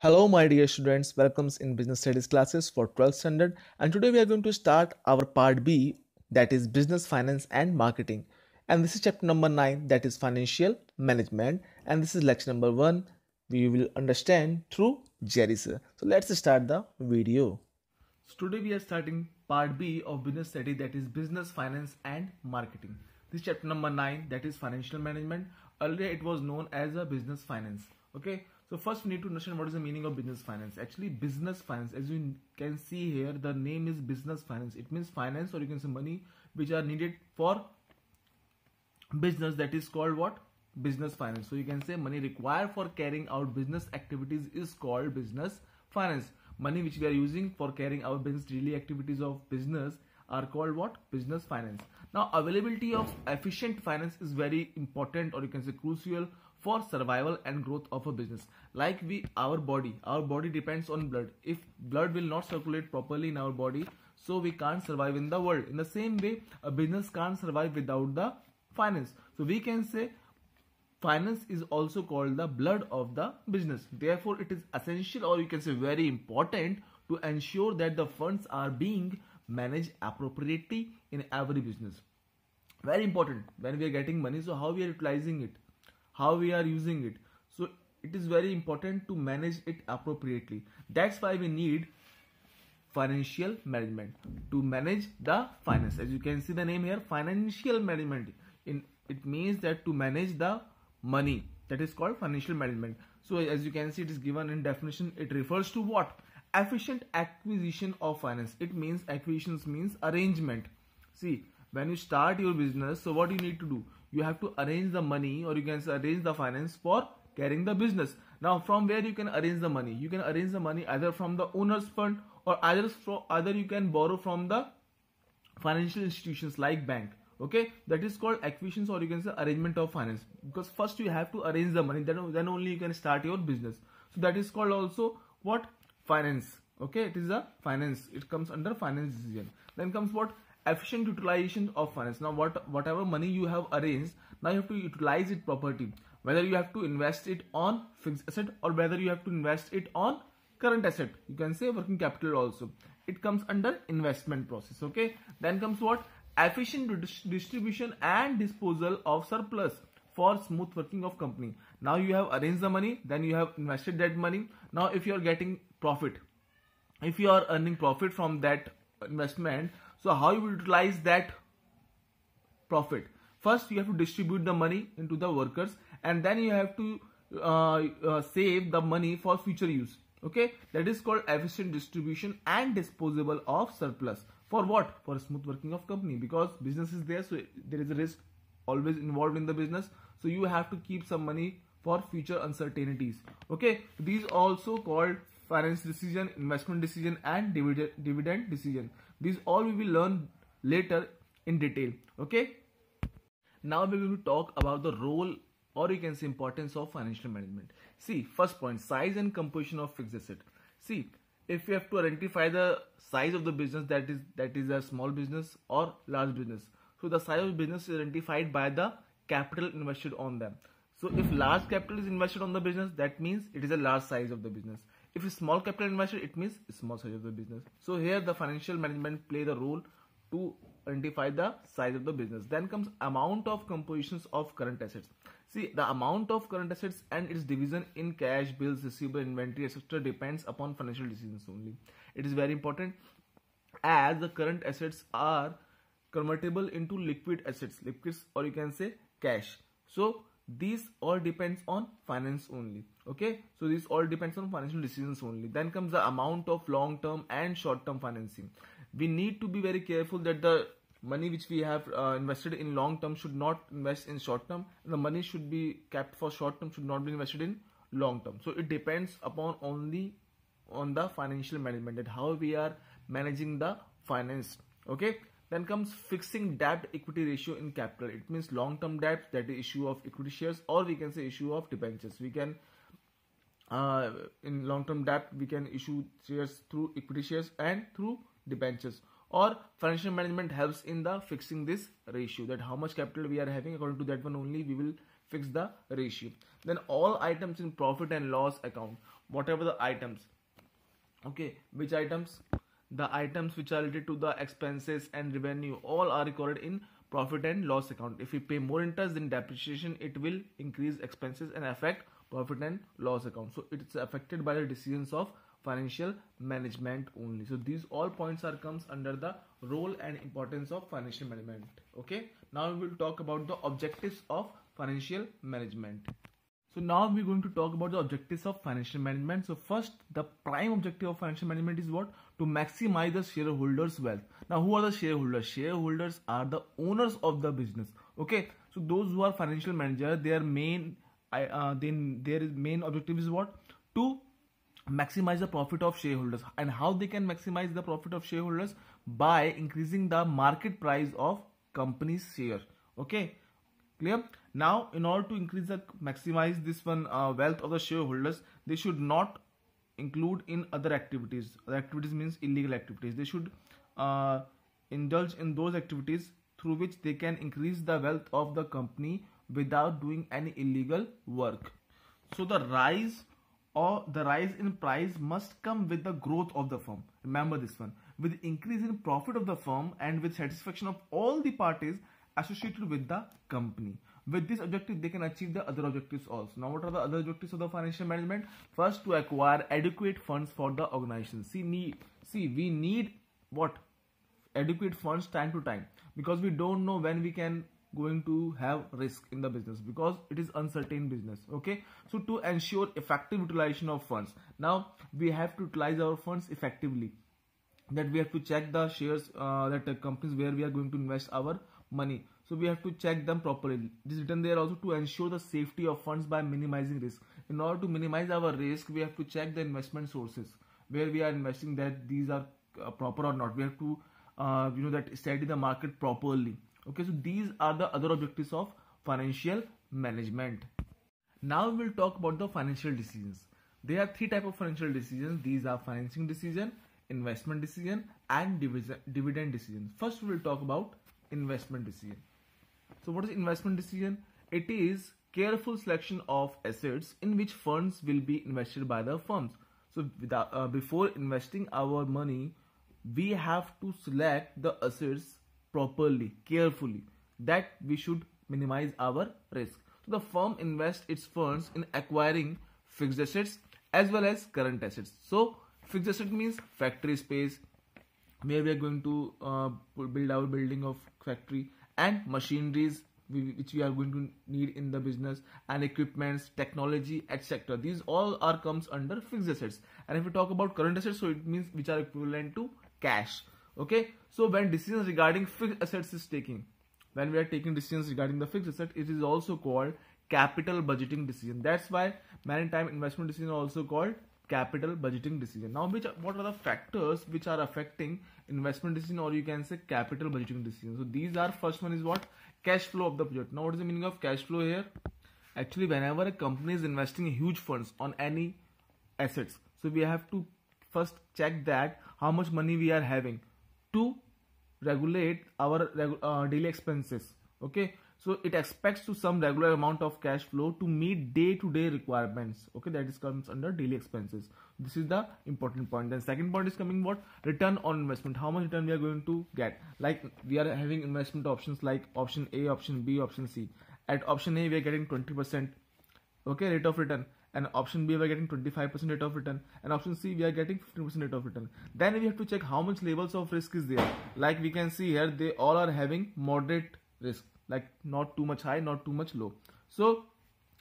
Hello, my dear students. Welcomes in business studies classes for 12th standard. And today we are going to start our part B, that is business finance and marketing. And this is chapter number 9, that is financial management. And this is lecture number 1. We will understand through Jerry sir. So let's start the video. So today we are starting part B of business study, that is business finance and marketing. This chapter number 9, that is financial management. Earlier it was known as a business finance. Okay, so first we need to understand what is the meaning of business finance. Actually, business finance, as you can see here, the name is business finance. It means finance, or you can say money which are needed for business, that is called what? Business finance. So you can say money required for carrying out business activities is called business finance. Money which we are using for carrying out business daily activities of business are called what? Business finance. Now availability of efficient finance is very important, or you can say crucial for survival and growth of a business. Like our body depends on blood. If blood will not circulate properly in our body, so we can't survive in the world. In the same way, a business can't survive without the finance. So we can say finance is also called the blood of the business. Therefore it is essential, or you can say very important, to ensure that the funds are being managed appropriately in every business. Very important when we are getting money. So how we are utilizing it, how we are using it. So it is very important to manage it appropriately. That's why we need financial management to manage the finance. As you can see the name here, financial management, it means that to manage the money, that is called financial management. So as you can see, it is given in definition. It refers to what? Efficient acquisition of finance. It means acquisitions means arrangement. See, when you start your business, so what you need to do? You have to arrange the money, or you can say arrange the finance for carrying the business. Now from where you can arrange the money? You can arrange the money either from the owner's fund, or either you can borrow from the financial institutions like bank. Okay, that is called acquisitions, or you can say arrangement of finance, because first you have to arrange the money, then only you can start your business. So that is called also what? Finance. Okay, it is a finance, it comes under finance decision. Then comes what? Efficient utilization of finance. Now whatever money you have arranged, now you have to utilize it properly, whether you have to invest it on fixed asset, or whether you have to invest it on current asset, you can say working capital also. It comes under investment process. Okay, then comes what? Efficient distribution and disposal of surplus for smooth working of company. Now you have arranged the money, then you have invested that money. Now if you are getting profit, if you are earning profit from that investment, so how you will utilize that profit? First you have to distribute the money into the workers, and then you have to save the money for future use. Okay, that is called efficient distribution and disposal of surplus. For what? For smooth working of company, because business is there, so there is a risk always involved in the business, so you have to keep some money for future uncertainties. Okay, these also called finance decision, investment decision, and dividend decision. These all we will learn later in detail. Okay, now we will talk about the role, or you can say importance of financial management. See, first point, size and composition of fixed asset. See, if you have to identify the size of the business, that is a small business or large business. So the size of business is identified by the capital invested on them. So if large capital is invested on the business, that means it is a large size of the business. If a small capital invested, it means a small size of the business. So here the financial management play the role to identify the size of the business. Then comes amount of compositions of current assets. See, the amount of current assets and its division in cash, bills, receivable, inventory, etc. depends upon financial decisions only. It is very important, as the current assets are convertible into liquid assets, liquids, or you can say cash. So these all depends on finance only. Okay, so this all depends on financial decisions only. Then comes the amount of long term and short term financing. We need to be very careful that the money which we have invested in long term should not invest in short term, and the money should be kept for short term, should not be invested in long term. So it depends upon only on the financial management, that how we are managing the finance. Okay, then comes fixing debt equity ratio in capital. It means long term debt, that is issue of equity shares, or we can say issue of debentures. We can in long term debt we can issue shares through equity shares and through debentures. Or financial management helps in the fixing this ratio, that how much capital we are having, according to that one only we will fix the ratio. Then all items in profit and loss account. whatever the items. Okay, which items? The items which are related to the expenses and revenue all are recorded in profit and loss account. If we pay more interest, then depreciation, it will increase expenses and affect profit and loss account. So it's affected by the decisions of financial management only. So these all points are comes under the role and importance of financial management. Okay, now we will talk about the objectives of financial management. So now we're going to talk about the objectives of financial management. So first, the prime objective of financial management is what? To maximize the shareholders' wealth. Now, who are the shareholders? Shareholders are the owners of the business. Okay, so those who are financial manager, their main objective is what? To maximize the profit of shareholders. And how they can maximize the profit of shareholders? By increasing the market price of company's share. Okay, clear? Now, in order to maximize this one wealth of the shareholders, they should not include in other activities. Other activities means illegal activities. They should indulge in those activities through which they can increase the wealth of the company without doing any illegal work. So the rise in price must come with the growth of the firm. Remember this one. With increase in profit of the firm and with satisfaction of all the parties associated with the company. With this objective, they can achieve the other objectives also. Now, what are the other objectives of the financial management? First, to acquire adequate funds for the organization. We need what? Adequate funds time to time, because we don't know when we can going to have risk in the business, because it is uncertain business. Okay, so to ensure effective utilization of funds, now we have to utilize our funds effectively. That we have to check the shares that the companies where we are going to invest our money. So we have to check them properly. It is written there also to ensure the safety of funds by minimizing risk. In order to minimize our risk, we have to check the investment sources where we are investing, that these are proper or not. We have to that study the market properly. Okay, so these are the other objectives of financial management. Now we will talk about the financial decisions. There are three types of financial decisions. These are financing decision, investment decision, and dividend decision. First, we will talk about investment decision. So what is investment decision? It is careful selection of assets in which funds will be invested by the firms. So before investing our money, we have to select the assets properly, carefully, that we should minimize our risk. So the firm invests its funds in acquiring fixed assets as well as current assets. So fixed asset means factory space, where we are going to build our building of factory, and machineries which we are going to need in the business, and equipments, technology, etc. These all are comes under fixed assets. And if we talk about current assets, so it means which are equivalent to cash. Okay, so when decisions regarding fixed assets is taking, when we are taking decisions regarding the fixed asset, it is also called capital budgeting decision. That's why many time investment decision are also called capital budgeting decision. Now, what are the factors which are affecting investment decision, or you can say capital budgeting decision? So these are, first one is what? Cash flow of the project. Now, what is the meaning of cash flow here? Actually, whenever a company is investing huge funds on any assets, so we have to first check that how much money we are having to regulate our daily expenses. Okay, so it expects to some regular amount of cash flow to meet day-to-day requirements. Okay, that is comes under daily expenses. This is the important point. Then second point is coming what? Return on investment. How much return we are going to get? Like we are having investment options like option A, option B, option C. At option A we are getting 20% okay rate of return, and option B we are getting 25% rate of return, and option C we are getting 15% rate of return. Then we have to check how much levels of risk is there. Like we can see here, they all are having moderate risk, like not too much high, not too much low. So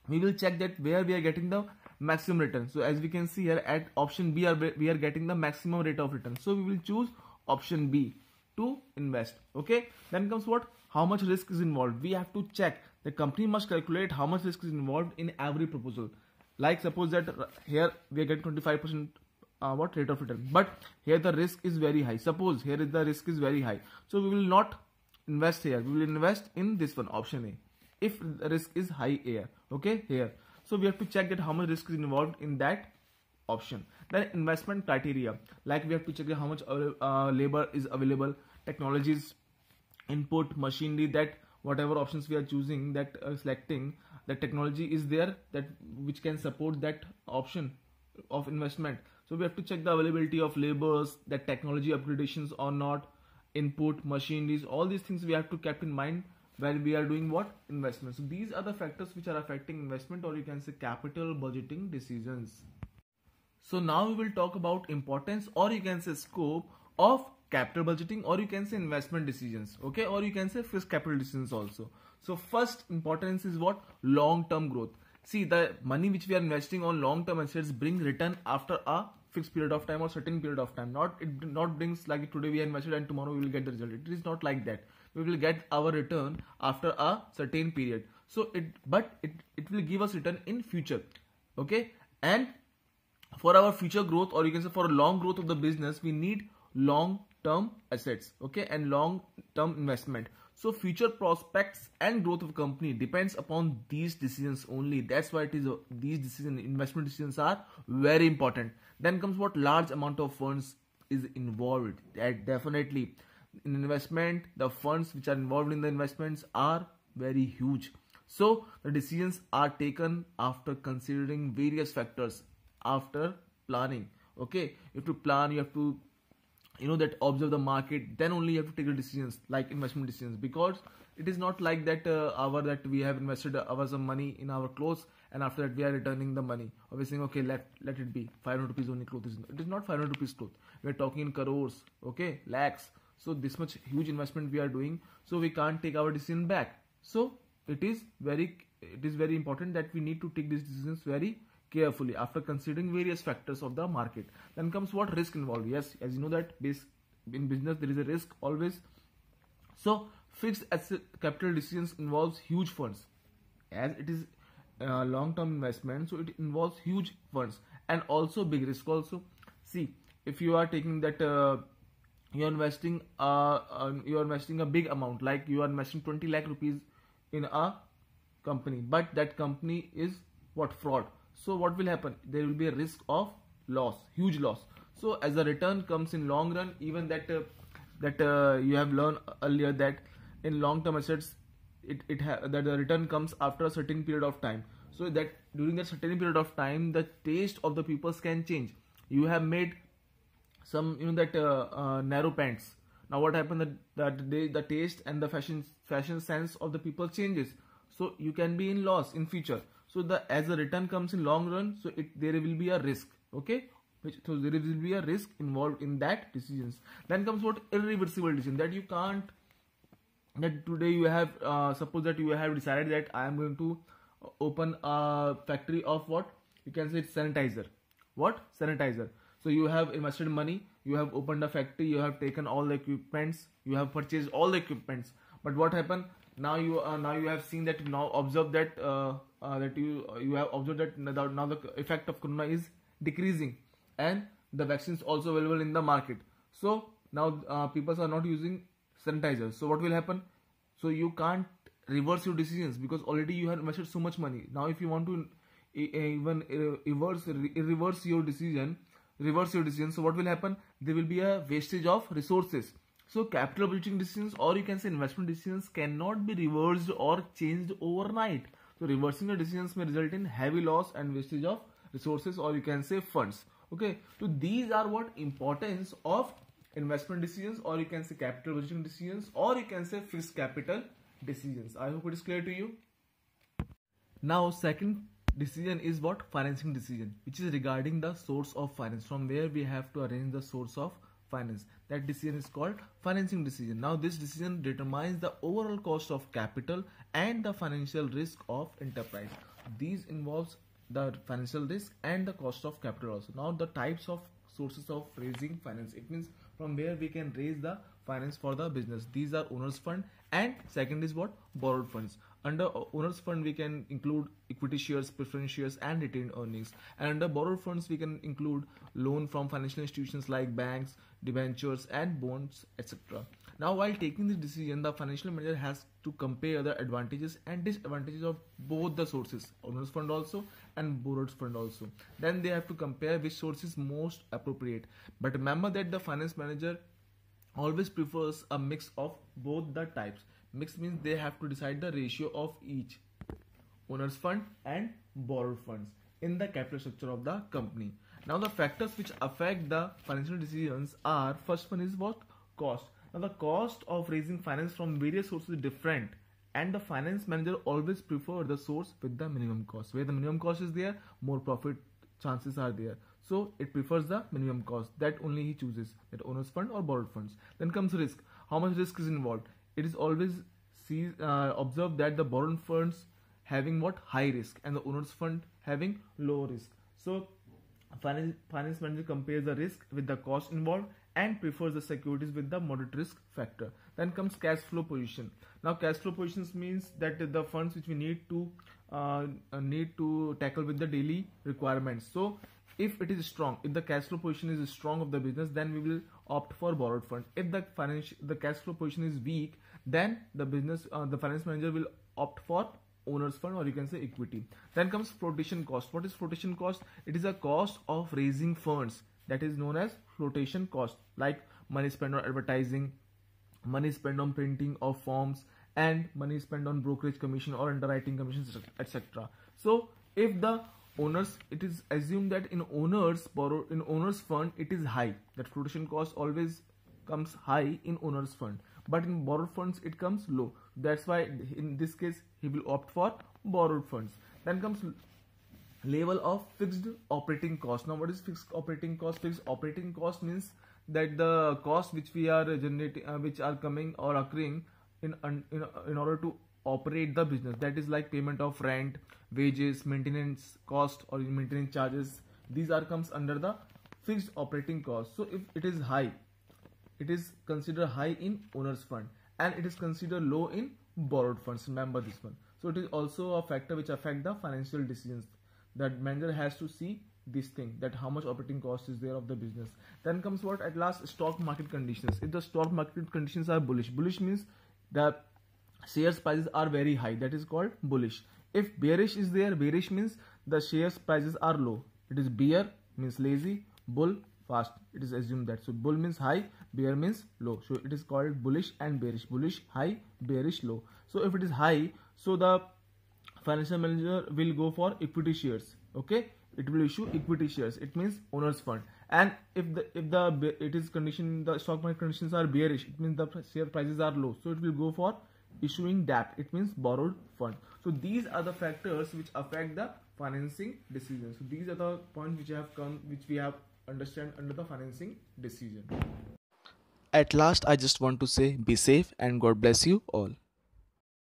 we will check that where we are getting the maximum return. So as we can see here, at option B we are getting the maximum rate of return, so we will choose option B to invest. Okay, then comes what? How much risk is involved. We have to check, the company must calculate how much risk is involved in every proposal. Like suppose that here we are getting 25% what rate of return, but here the risk is very high. Suppose here the risk is very high, so we will not invest here, we will invest in this one, option A, if the risk is high here. Okay, here, so we have to check that how much risk is involved in that option. Then investment criteria, like we have to check how much labor is available, technologies, input, machinery, that whatever options we are choosing, that selecting, the technology is there that which can support that option of investment. So we have to check the availability of laborers, that technology upgradations or not, input, machineries, all these things we have to keep in mind when we are doing what? Investment. So these are the factors which are affecting investment, or you can say capital budgeting decisions. So now we will talk about importance, or you can say scope of capital budgeting, or you can say investment decisions, okay, or you can say fixed capital decisions also. So first importance is what? Long term growth. See, the money which we are investing on long term assets bring return after a fixed period of time or certain period of time. Not brings like today we are invested and tomorrow we will get the result. It is not like that. We will get our return after a certain period. So it will give us return in future, okay. And for our future growth, or you can say for a long growth of the business, we need long term assets, okay, and long term investment. So future prospects and growth of company depends upon these decisions only. That's why it is these decision investment decisions are very important. Then comes what? Large amount of funds is involved. That definitely in investment, the funds which are involved in the investments are very huge. So the decisions are taken after considering various factors, after planning, okay. You have to plan, you have to that observe the market, then only you have to take the decisions like investment decisions. Because it is not like that that we have invested our some money in our clothes, and after that we are returning the money, or we're saying okay, let it be 500 rupees only cloth. It is not 500 rupees cloth, we are talking in crores, okay, lakhs. So this much huge investment we are doing, so we can't take our decision back. So it is very important that we need to take these decisions very carefully after considering various factors of the market. Then comes what? Risk involved. Yes, as you know that in business there is a risk always. So fixed asset capital decisions involves huge funds, as it is long term investment, so it involves huge funds and also big risk also. See, if you are taking that you are investing a big amount, like you are investing 20 lakh rupees in a company, but that company is what? Fraud. So what will happen? There will be a risk of loss, huge loss. So as the return comes in long run, even that you have learned earlier that in long term assets that the return comes after a certain period of time. So that during that certain period of time, the taste of the peoples can change. You have made some narrow pants. Now what happened? That the taste and the fashion sense of the people changes. So you can be in loss in future. So as the return comes in long run, so there will be a risk, okay. So there will be a risk involved in that decisions. Then comes what? Irreversible decision, that you can't. That today you have suppose that you have decided that I am going to open a factory of what? You can say it's sanitizer. What? Sanitizer. So you have invested money, you have opened a factory, you have taken all the equipments, you have purchased all the equipments. But what happened? Now you have seen that, now observe that you have observed that now the effect of corona is decreasing, and the vaccines also available in the market. So now people are not using sanitizers. So what will happen? So you can't reverse your decisions, because already you have invested so much money. Now if you want to even reverse your decision, so what will happen? There will be a wastage of resources. So capital budgeting decisions, or you can say investment decisions, cannot be reversed or changed overnight. So reversing the decisions may result in heavy loss and wastage of resources, or you can say funds. Okay, so these are what importance of investment decisions, or you can say capital budgeting decisions, or you can say fixed capital decisions. I hope it is clear to you. Now second decision is what? Financing decision, which is regarding the source of finance, from where we have to arrange the source of finance. That decision is called financing decision. Now this decision determines the overall cost of capital and the financial risk of enterprise. These involves the financial risk and the cost of capital also. Now the types of sources of raising finance, it means from where we can raise the finance for the business. These are owners fund, and second is what? Borrowed funds. Under owners fund we can include equity shares, preference shares, and retained earnings. And under borrowed funds we can include loan from financial institutions like banks, debentures, and bonds, etc. Now while taking this decision, the financial manager has to compare the advantages and disadvantages of both the sources, owners fund also and borrowed fund also. Then they have to compare which source is most appropriate. But remember that the finance manager always prefers a mix of both the types. Mix means they have to decide the ratio of each, owners fund and borrowed funds, in the capital structure of the company. Now the factors which affect the financial decisions are, first one is what? Cost. Now the cost of raising finance from various sources is different, and the finance manager always prefer the source with the minimum cost. Where the minimum cost is there, more profit chances are there. So it prefers the minimum cost, that only he chooses, that owner's fund or borrowed funds. Then comes risk. How much risk is involved? It is always observed that the borrowed funds having what? High risk, and the owner's fund having low risk. So finance manager compares the risk with the cost involved and prefers the securities with the moderate risk factor. Then comes cash flow position. Now cash flow positions means that the funds which we need to tackle with the daily requirements. So if it is strong, if the cash flow position is strong of the business, then we will opt for borrowed fund. If the cash flow position is weak, then the finance manager will opt for owner's fund, or you can say equity. Then comes flotation cost. What is flotation cost? It is a cost of raising funds, that is known as flotation cost, like money spent on advertising, money spent on printing of forms, and money spent on brokerage commission or underwriting commissions, etc. So if the owners, it is assumed that in owners fund it is high, that flotation cost always comes high in owner's fund, but in borrowed funds it comes low. That's why in this case he will opt for borrowed funds. Then comes level of fixed operating cost. Now what is fixed operating cost? Fixed operating cost means that the costs which we are generating, which are coming or occurring in order to operate the business, that is like payment of rent, wages, maintenance cost or maintenance charges, these are comes under the fixed operating cost. So if it is high, it is considered high in owner's fund, and it is considered low in borrowed funds. Remember this one. So it is also a factor which affect the financial decisions. That manager has to see this thing, that how much operating cost is there of the business. Then comes what? At last, stock market conditions. If the stock market conditions are bullish means the shares prices are very high, that is called bullish. If bearish is there, bearish means the shares prices are low. It is bear means lazy, bull fast, it is assumed that. So bull means high, bear means low. So it is called bullish and bearish. Bullish high, bearish low. So if it is high, so the financial manager will go for equity shares. Okay, it will issue equity shares. It means owner's fund. And if the stock market conditions are bearish, it means the share prices are low. So it will go for issuing debt. It means borrowed fund. So these are the factors which affect the financing decision. So these are the points which we have understand under the financing decision. At last, I just want to say be safe and God bless you all.